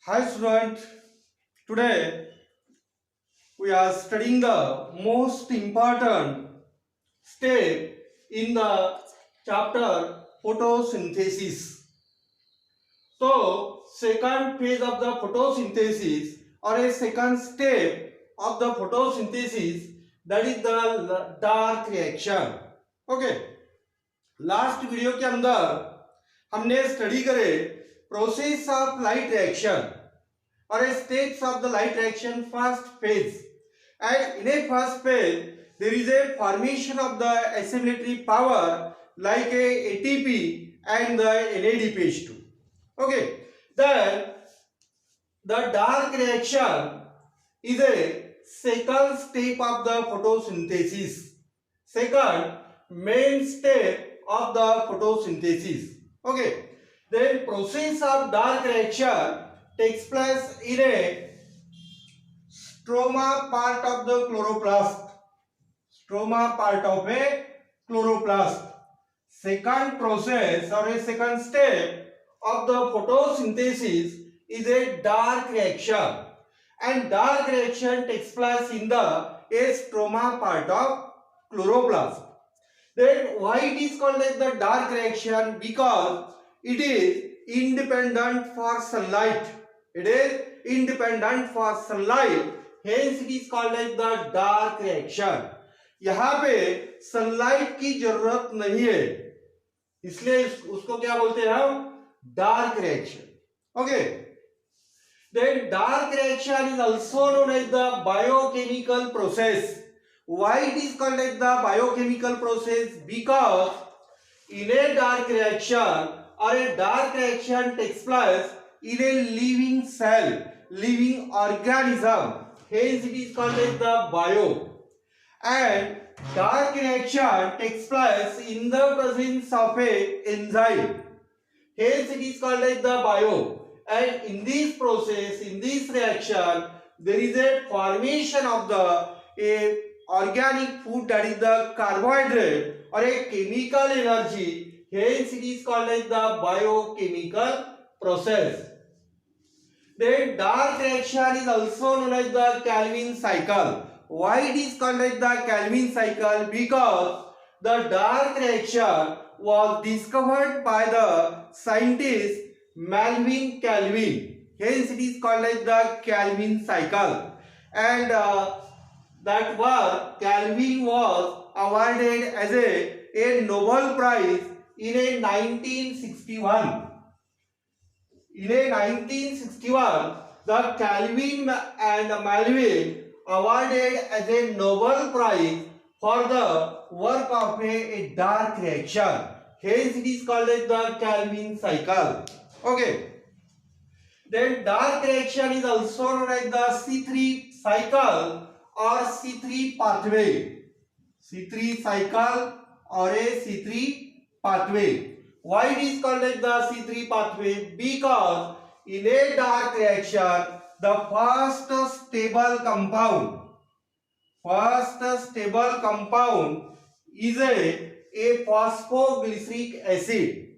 Hi student, today we are studying the most important step in the chapter photosynthesis. So, second phase of the photosynthesis or a second step of the photosynthesis, that is the dark reaction. Okay, last video के अंदर हमने study करे process of light reaction or a steps of the light reaction first phase, and in a first phase there is a formation of the assimilatory power like a ATP and the NADPH2. Okay, then the dark reaction is a second step of the photosynthesis, second main step of the photosynthesis. Okay, then process of dark reaction takes place in a stroma part of the chloroplast. Stroma part of a chloroplast. Second process or a second step of the photosynthesis is a dark reaction, and dark reaction takes place in the stroma part of chloroplast. Then why it is called as the dark reaction? Because it is independent for sunlight. It is independent for sunlight. Hence it is called as the dark reaction. यहाँ पे sunlight की जरूरत नहीं है, इसलिए उसको क्या बोलते हैं हम? Dark reaction. Okay, then dark reaction is also known as the biochemical process. Why it is called as the biochemical process? Because in a dark reaction or a dark reaction takes place in a living cell, living organism. Hence it is called as the bio. And dark reaction takes place in the presence of a enzyme. Hence it is called as the bio. And in this process, in this reaction, there is a formation of a organic food, that is the carbohydrate or a chemical energy. Hence it is called as the biochemical process. Then dark reaction is also known as the Calvin cycle. Why it is called as the Calvin cycle? Because the dark reaction was discovered by the scientist Melvin Calvin. Hence it is called as the Calvin cycle. And that work, Calvin was awarded as a Nobel Prize in a 1961. In a 1961, the Calvin and Melvin awarded as a Nobel Prize for the work of a dark reaction. Hence it is called as the Calvin cycle. Okay. Then dark reaction is also known as the C3 cycle or C3 pathway. C3 cycle or a C3 pathway. Why it is called as the C3 pathway? Because in a dark reaction, the first stable compound is a phosphoglyceric acid.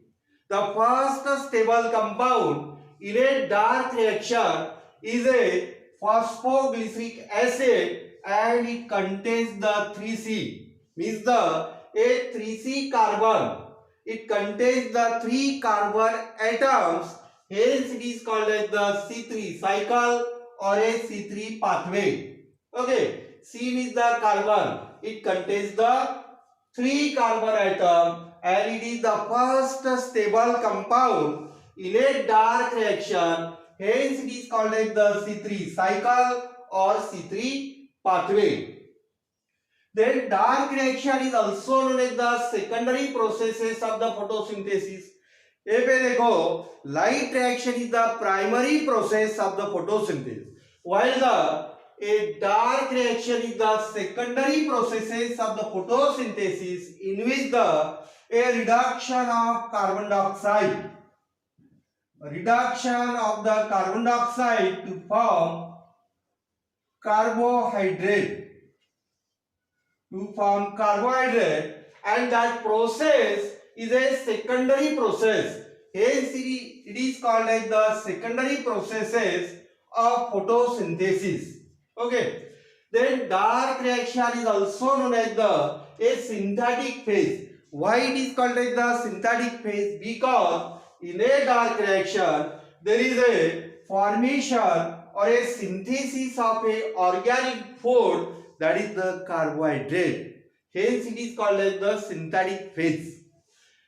The first stable compound in a dark reaction is a phosphoglyceric acid, and it contains the 3C, means the a 3C carbon. It contains the 3 carbon atoms. Hence it is called as the C3 cycle or a C3 pathway. Okay, C means the carbon. It contains the 3 carbon atom, and it is the first stable compound in a dark reaction. Hence it is called as the C3 cycle or C3 pathway. Then dark reaction is also known as the secondary processes of the photosynthesis. ये पे देखो, light reaction is the primary process of the photosynthesis, while a dark reaction is the secondary processes of the photosynthesis, in which a reduction of carbon dioxide, to form carbohydrate, and that process is a secondary process. hence it is called like the secondary processes of photosynthesis. Okay. Then dark reaction is also known as the a synthetic phase. Why it is called like the synthetic phase? Because in a dark reaction there is a formation or a synthesis of a organic food, that is the carbohydrate. Hence it is called as the synthetic phase.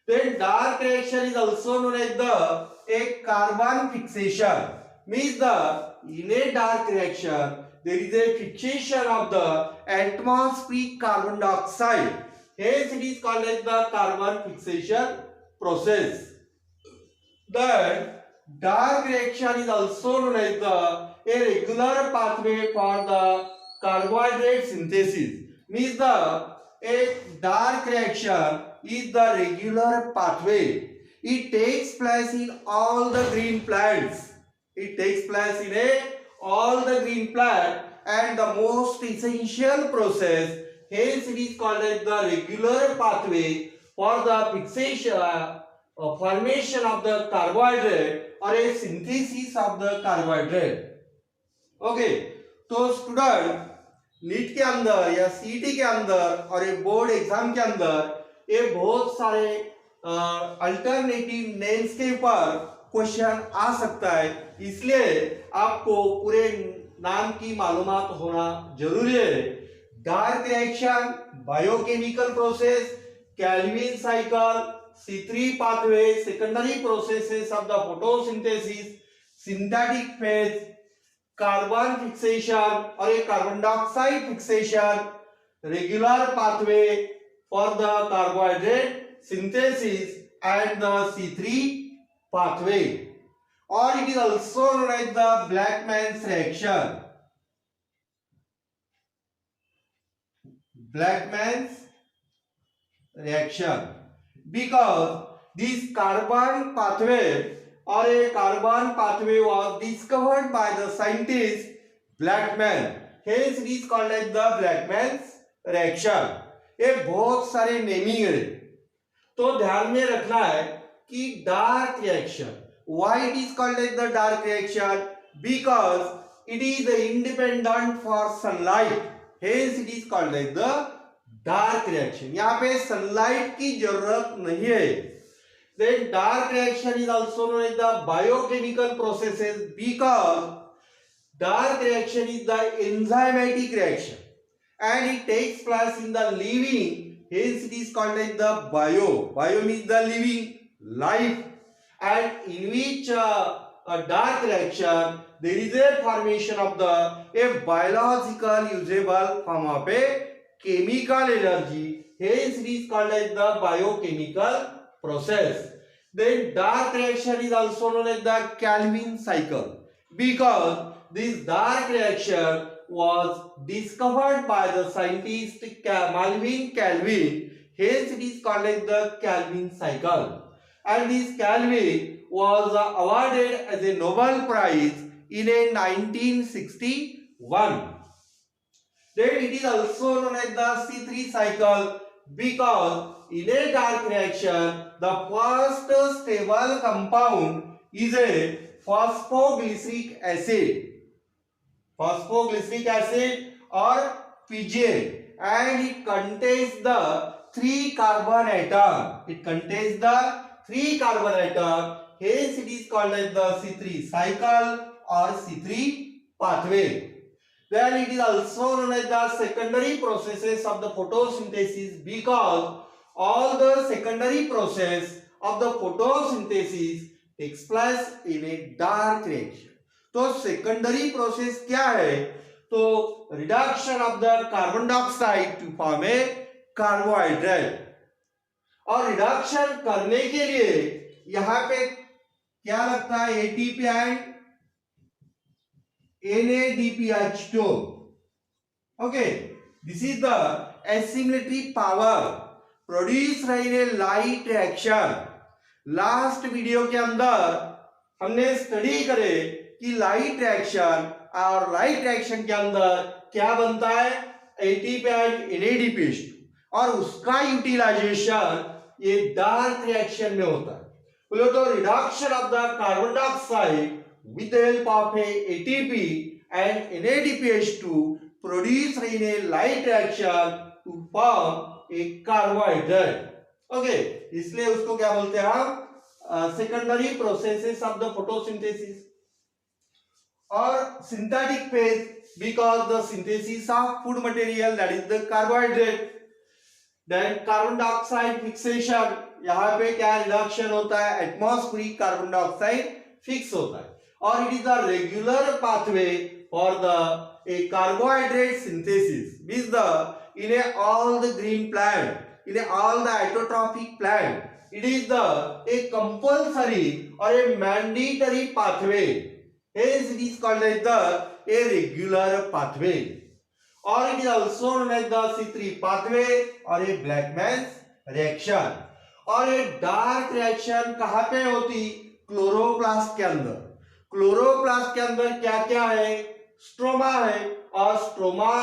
Then dark reaction is also known as the a carbon fixation. Means the in a dark reaction there is a fixation of the atmospheric carbon dioxide. Hence it is called as the carbon fixation process. Then dark reaction is also known as the a regular pathway for the carbohydrate synthesis. Means the a dark reaction is the regular pathway. It takes place in all the green plants. It takes place in all the green plant and the most essential process. Hence it is called as the regular pathway for the fixation formation of the carbohydrate or a synthesis of the carbohydrate. Okay, तो student NEET के अंदर या CET के अंदर और एक board exam के अंदर ये बहुत सारे अल्टरनेटिव नेम्स के ऊपर क्वेश्चन आ सकता है, इसलिए आपको पूरे नाम की मालूमात होना जरूरी है. Dark reaction, biochemical process, Calvin cycle, C3 pathway, secondary processes of the photosynthesis, synthetic phase, carbon fixation or a carbon dioxide fixation, regular pathway for the carbohydrate synthesis and the C3 pathway, or it is also known as the Blackman's reaction. Blackman's reaction, because this carbon pathway or a carbon pathway was discovered by the scientist Blackman. Hence it is called as the Blackman's reaction. ये बहुत सारे naming है, तो ध्यान में रखना है कि dark reaction, why it is called as the dark reaction? Because it is independent for sunlight. Hence it is called as the dark reaction. यहाँ पे सनलाइट की जरूरत नहीं है. Then dark reaction is also known as the biochemical processes, because dark reaction is the enzymatic reaction and it takes place in the living. Hence it is called as the bio. Bio means the living, life, and in which a dark reaction there is a formation of the a biological usable form of a chemical energy. Hence it is called as the biochemical process. Then dark reaction is also known as the Calvin cycle, because this dark reaction was discovered by the scientist Melvin Calvin. Hence it is called as the Calvin cycle. And this Calvin was awarded as a Nobel Prize in 1961. Then it is also known as the C3 cycle, because in a dark reaction the first stable compound is a phosphoglyceric acid. Phosphoglyceric acid or PGA, and it contains the 3 carbon atom. It contains the 3 carbon atom. Hence it is called as the C3 cycle or C3 pathway. Then it is also known as the secondary processes of the photosynthesis, because all the secondary process of the photosynthesis takes place in a dark reaction. तो secondary process क्या है? तो reduction of the carbon dioxide to form a carbohydrate. और reduction करने के लिए यहाँ पे क्या लगता है? ATP and NADPH2. Okay, this is the asymmetry power produced in a light reaction. Last video के अंदर हमने स्टडी करे कि लाइट रिएक्शन और लाइट रिएक्शन के अंदर क्या बनता है? ATP and NADPH2, और उसका यूटिलाइजेशन ये डार्क रिएक्शन में होता है. बोले तो reduction of the carbon dioxide with the help of a ATP and NADPH2 produce in a light reaction to form a carbohydrate. Okay, इसलिए उसको क्या बोलते हैं हम secondary processes of the photosynthesis. और synthetic phase because the synthesis of food material, that is the carbohydrate, then carbon dioxide fixation, यहाँ पे क्या रिडक्शन होता है, एटमॉस्फेरिक कार्बन डाइऑक्साइड फिक्स होता है. और it is the regular pathway for the A carbohydrate synthesis which the in all the green plant, in all the autotrophic plant, it is a compulsory or a mandatory pathway. Hence it is called as the a regular pathway, or it is also known as the C3 pathway or a Blackman's reaction. और ये dark reaction कहाँ पे होती, chloroplast के अंदर. Chloroplast के अंदर क्या क्या है, स्ट्रोमा है, और स्ट्रोमा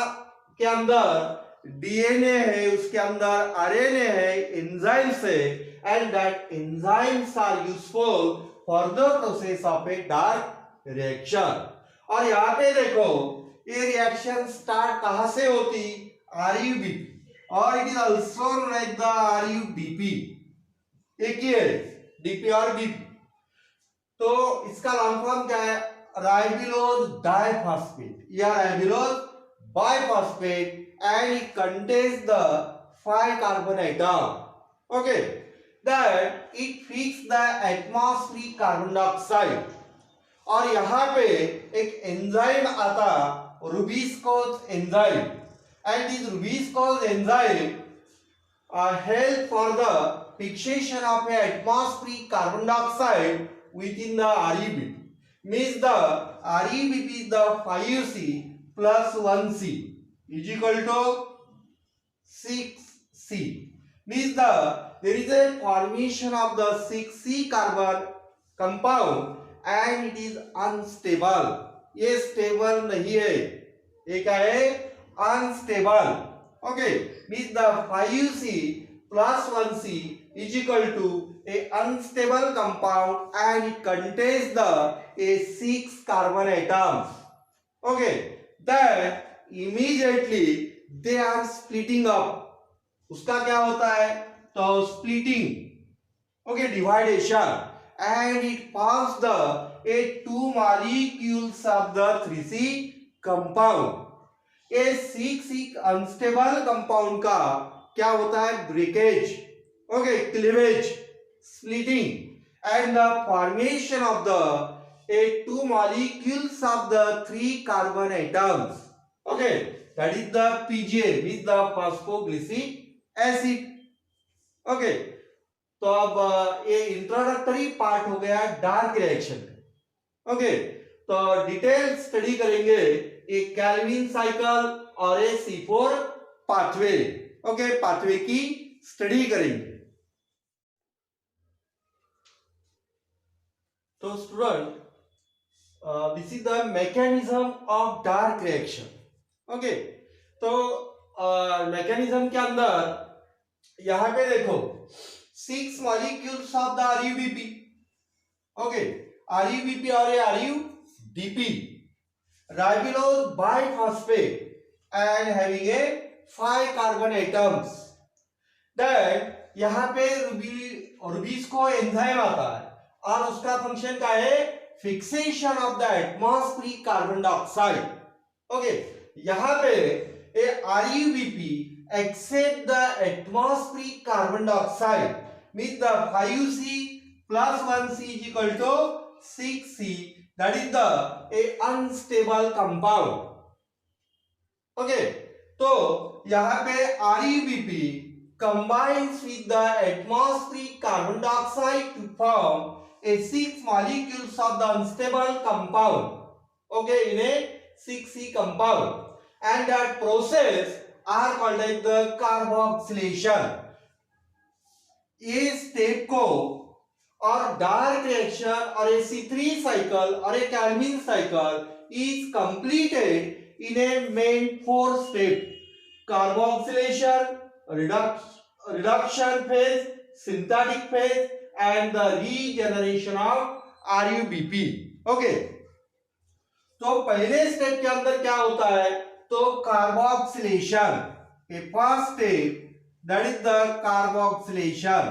के अंदर डीएनए है, उसके अंदर आरएनए है, एंजाइम्स है, and that enzymes are useful for the process of a dark reaction. और यहाँ पे देखो ये रिएक्शन स्टार्ट कहां से होती, आरयूबीपी, और it is also known as the RUDP. एक ही है, डीपी और बीपी. तो इसका लॉन्ग फॉर्म क्या है, राइबोलोज डाइफॉस्फेट या राइबोलोज biphosphate, and it contains the 5 carbon atom. Okay, that it fixes the atmospheric carbon dioxide. और यहाँ पे एक एंजाइम आता, rubisco enzyme, and this rubisco enzyme help for the fixation of a atmospheric carbon dioxide within the ReBP. Means the ReBP is the 5C plus 1C is equal to 6C. Means there is a formation of the 6C carbon compound and it is unstable. ये stable नहीं है, ये क्या है, unstable. Okay, means the 5C plus 1C is equal to a unstable compound and it contains the a 6 carbon atoms. Okay, then immediately they are splitting up. उसका क्या होता है, तो splitting, okay, dividation, and it forms the a 2 molecules of the 3C compound. a 6C unstable compound का क्या होता है, breakage, okay, cleavage, splitting, and the formation of the a 2 molecules of the 3 carbon atoms. Okay, that is the PGA, with the phosphoglycic acid. Okay, तो अब ये introductory part हो गया dark reaction. Okay, तो डिटेल स्टडी करेंगे एक Calvin cycle और a C4 pathway. Okay, pathway की स्टडी करेंगे. तो student, this is the mechanism of dark reaction. Okay, तो मैकेनिज्म के अंदर यहां पे देखो 6 molecules of the RuBP. Okay, RuBP और ये RuDP, ribulose biphosphate, and having a 5 carbon atoms. Then यहां पे रुबिस्को एंजाइम आता है और उसका फंक्शन क्या है, fixation of the atmospheric carbon dioxide. Okay, यहां पे ए RuBP accept the atmospheric carbon dioxide, means the 5C plus 1C is equal to 6C, that is the a unstable compound. Okay, तो यहाँ पे RuBP combines with the atmospheric carbon dioxide to form a 6 molecules of the unstable compound. Okay, in a 6C compound, and that process are called like the carboxylation. ये step को और dark reaction और a C3 cycle और a Calvin cycle is completed in a main 4 step: carboxylation, reduction phase, synthetic phase and the regeneration of RUBP. Okay, तो पहले step के अंदर क्या होता है, तो carboxylation, a first step, that is the carboxylation,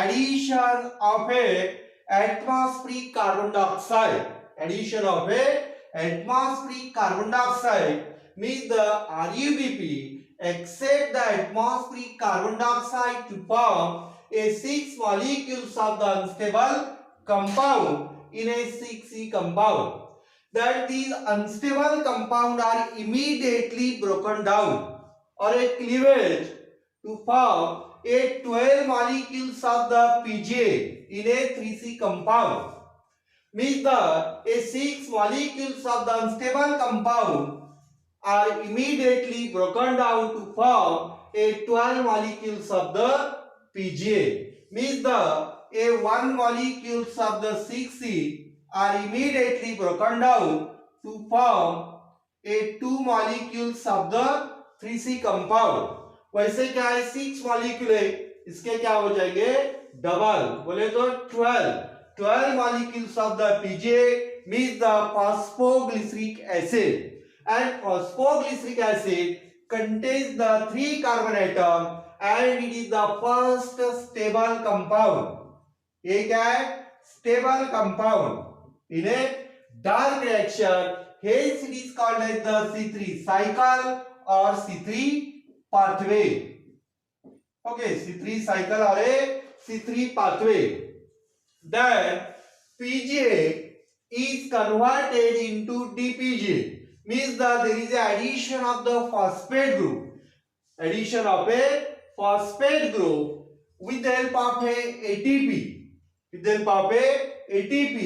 addition of a atmospheric carbon dioxide, addition of a atmospheric carbon dioxide means the RUBP accept the atmospheric carbon dioxide to form a 6 molecules of the unstable compound in a 6C compound. That these unstable compound are immediately broken down or a cleavage to form a 12 molecules of the PGA in a 3C compound. Means the 6 molecules of the unstable compound are immediately broken down to form a 12 molecules of the PGA. Means the 1 molecules of the 6C are immediately broken down to form a 2 molecules of the 3C compound. वैसे क्या है, 6 molecule है, इसके क्या हो जाएंगे double, बोले तो 12 molecules of the PGA means the phosphoglyceric acid, and phosphoglyceric acid contains the 3 carbon atom and it is the first stable compound. ये क्या है, stable compound in a dark reaction, hence it is called as the C3 cycle or C3 pathway. Okay, C3 cycle or a C3 pathway. Then PGA is converted into DPGA, means that there is a addition of the phosphate group, addition of a phosphate group with the help of a ATP, with the help of a ATP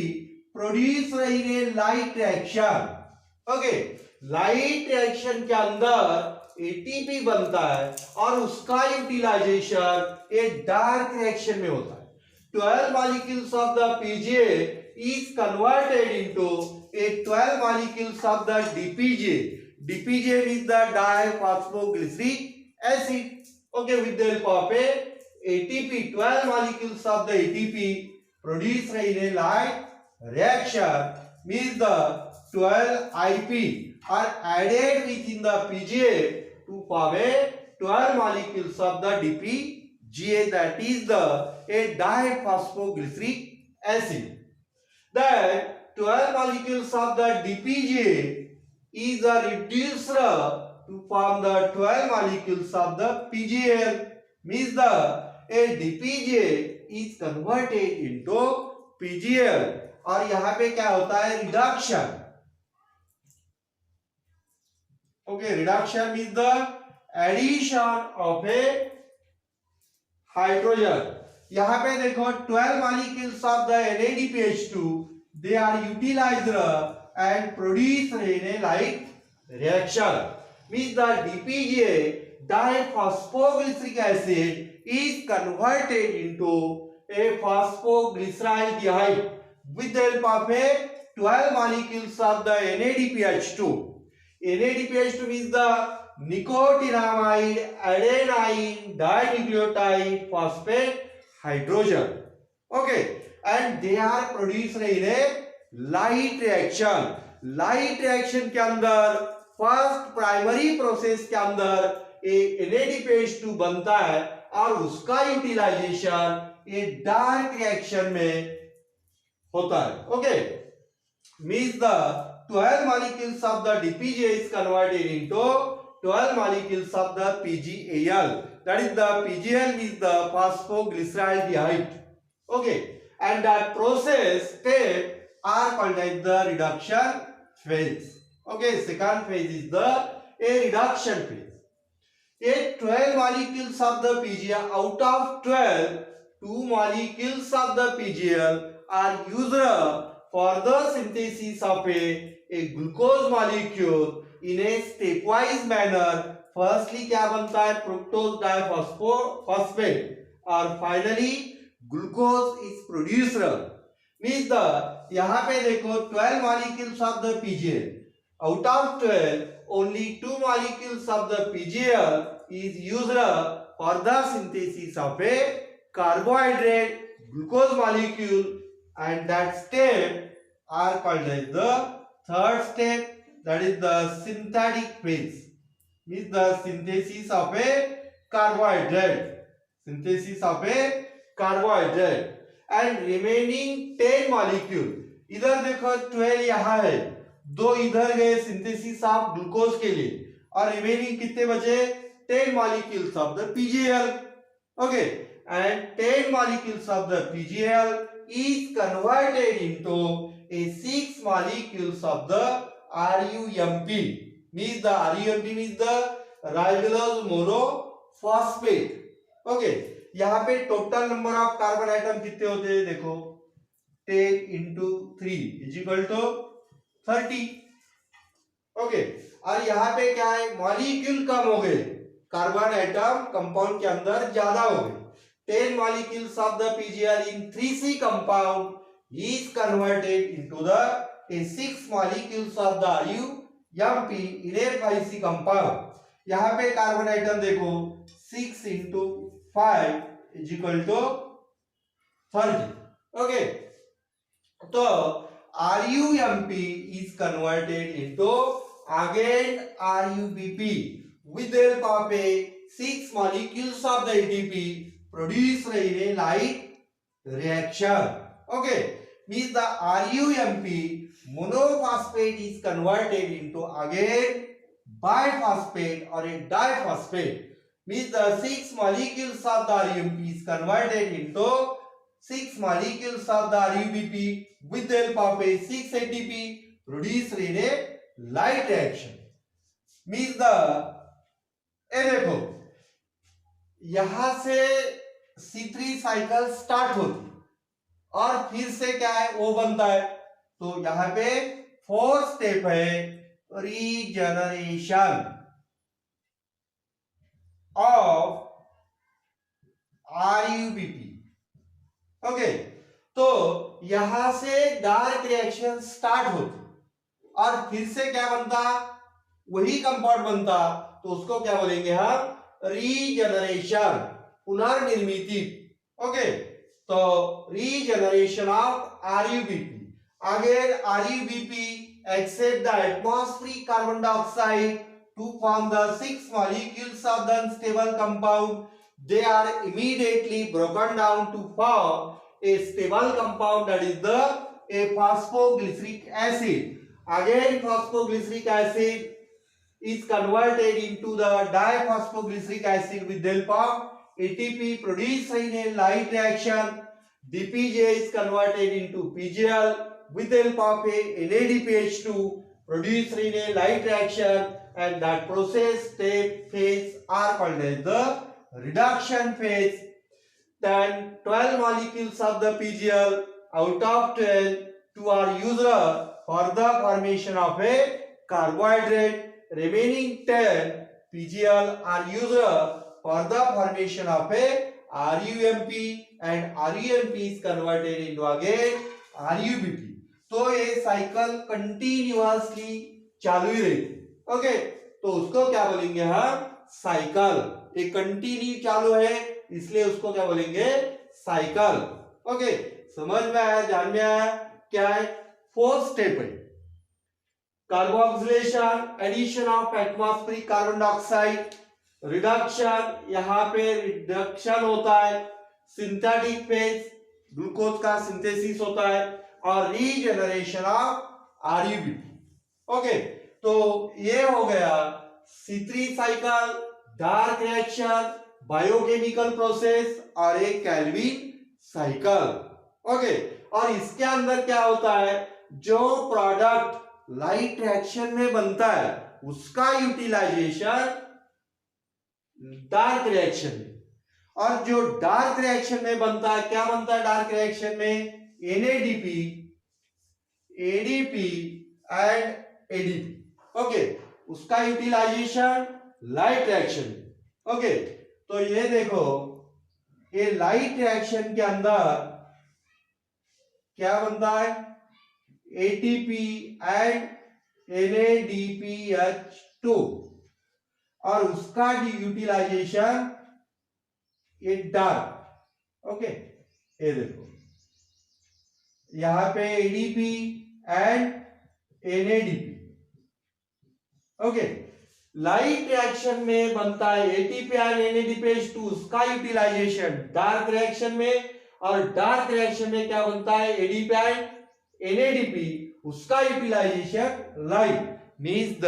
produced in a light reaction. Okay, light reaction के अंदर ATP बनता है और उसका utilisation एक dark reaction में होता है. 12 molecules of the PGA is converted into a 12 molecules of the DPGA. DPGA is the diphosphoglyceric acid. Okay, with the help of a ATP, 12 molecules of the ATP produced in a light reaction means the 12 IP are added within the PGA to form a 12 molecules of the DPGA, that is the a diphosphoglyceric acid. Then 12 molecules of the DPGA is reduced to form the 12 molecules of the PGL, means the a DPGA is converted into PGL. और यहाँ पे क्या होता है, reduction. Okay, reduction means the addition of a hydrogen. यहाँ पे देखो 12 molecules of the NADPH2 they are utilized and produced in a light reaction. Means the DPGA, diphosphoglyceric acid, is converted into a phosphoglyceraldehyde with the help of a 12 molecules of the NADPH2. NADPH2 means the nicotinamide adenine dinucleotide phosphate hydrogen. Okay, and they are produced in a light reaction. Light reaction के अंदर first primary process के अंदर NADPH2 बनता है और उसका utilisation ये dark reaction में होता है. Okay, means the 12 molecules of the DPGA is converted into 12 molecules of the PGAL. That is the PGL is the phosphoglyceraldehyde. Okay, and that process step are called as the reduction phase. Okay, second phase is the reduction phase. A 12 molecules of the PGL out of 12, 2 molecules of the PGL are used for the synthesis of a glucose molecule in a stepwise manner. Firstly क्या बनता है, fructose diphosphate और finally glucose is produced. Means the यहाँ पे देखो 12 molecules of the PGL, out of 12 only 2 molecules of the PGL is used for the synthesis of a carbohydrate glucose molecule, and that step are called as the third step, that is the synthetic phase, means the synthesis of a carbohydrate, synthesis of a carbohydrate, and remaining 10 molecule, इधर देखो 12 यहाँ है, दो इधर गए synthesis of glucose के लिए, और रिमेनिंग कितने बचे 10 molecules of the PGL. Okay, and 10 molecules of the PGL is converted into a 6 molecules of the RUMP, means the RUMP means the ribulose monophosphate. Okay, यहाँ पे total number of carbon atom कितने होते हैं देखो, 10 into 3 is equal to 30. Okay, और यहाँ पे क्या है, मॉलिक्यूल कम हो गए, कार्बन आइटम कंपाउंड के अंदर ज्यादा हो गए. 10 molecules of the PGL in 3C compound is converted into the 6 molecules of the RUMP in a 5C compound. यहाँ पे कार्बन आइटम देखो 6 into 5 is equal to 30. Okay, तो RUMP is converted into again RUBP with the help of a 6 molecules of the ATP produced in a light reaction. Okay, means the RUMP monophosphate is converted into again biphosphate or a diphosphate, means the 6 molecules of the RUMP is converted into 6 molecules of the RUBP with the help of a 6 ATP produced in a light reaction. Means the ए देखो यहां से C3 cycle start होती और फिर से क्या है वो बनता है, तो यहाँ पे फोर्थ स्टेप है रीजनरेशन ऑफ RUBP. ओके, तो यहां से डार्क रिएक्शन स्टार्ट होती और फिर से क्या बनता, वही कंपाउंड बनता, तो उसको क्या बोलेंगे हम, रीजनरेशन, पुनर्निर्मिति. ओके, तो regeneration of RUBP. Again RUBP accept the atmospheric carbon dioxide to form the 6 molecules of the unstable compound. They are immediately broken down to form a stable compound, that is the a phosphoglyceric acid. Again phosphoglyceric acid is converted into the diphosphoglyceric acid with the help of ATP produced in a light reaction. DPJ is converted into PGL with the help of a NADPH2 produced in a light reaction, and that process step phase are called as the reduction phase. Then 12 molecules of the PGL out of 12, 2 are used for the formation of a carbohydrate. Remaining 10 PGL are used for the formation of a RUMP, and RUMP is converted into again RUBP. तो ये cycle continuously चालू ही रहती. Okay, तो उसको क्या बोलेंगे हम, cycle. ये कंटिन्यू चालू है इसलिए उसको क्या बोलेंगे, साइकिल. ओके, समझ में आया, ध्यान में आया, क्या है, फोर्थ स्टेप है carboxylation, addition of atmospheric carbon dioxide, reduction, यहाँ पे रिडक्शन होता है, सिंथेटिक फेज, ग्लूकोज का सिंथेसिस होता है, और रीजनरेशन ऑफ RUBP. ओके, तो ये हो गया C3 cycle, dark reaction, biochemical process और एक केल्विन साइकिल. ओके, और इसके अंदर क्या होता है, जो प्रोडक्ट लाइट रिएक्शन में बनता है उसका यूटिलाइजेशन डार्क रिएक्शन में, और जो डार्क रिएक्शन में बनता है, क्या बनता है डार्क रिएक्शन में, NADP, ADP and ADP. Okay, उसका यूटिलाइजेशन लाइट रिएक्शन में. ओके, तो ये देखो, ये लाइट रिएक्शन के अंदर क्या बनता है, ATP एंड NADPH2, और उसका यूटिलाइजेशन ये डार्क. ओके, ये देखो यहाँ पे ADP and NADP. Okay, light reaction में बनता है एटीपी एंड एनएडीपी उसका यूटिलाइजेशन डार्क रिएक्शन में, और डार्क रिएक्शन में क्या बनता है एडीपी एंड एनएडीपी उसका utilization light. Means the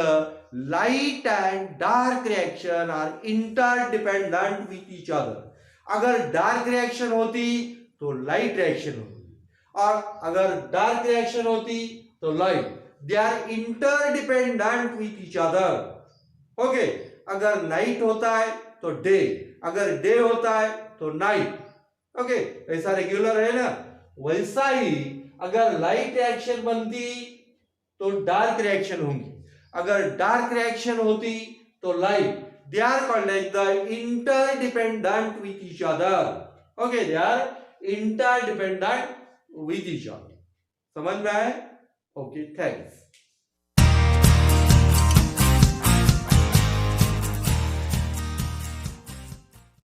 light and dark reaction are interdependent with each other. अगर डार्क रिएक्शन होती तो लाइट रिएक्शन होती, और अगर डार्क रिएक्शन होती तो light. They are interdependent with each other. Okay, अगर नाइट होता है तो डे, अगर डे होता है तो नाइट। ओके, ऐसा रेगुलर है ना। वैसा ही अगर लाइट रिएक्शन बनती तो डार्क रिएक्शन होंगी, अगर डार्क रिएक्शन होती तो light. They are called like the interdependent with each other. Okay, they are interdependent with each other. समझ में आए? Okay, thanks.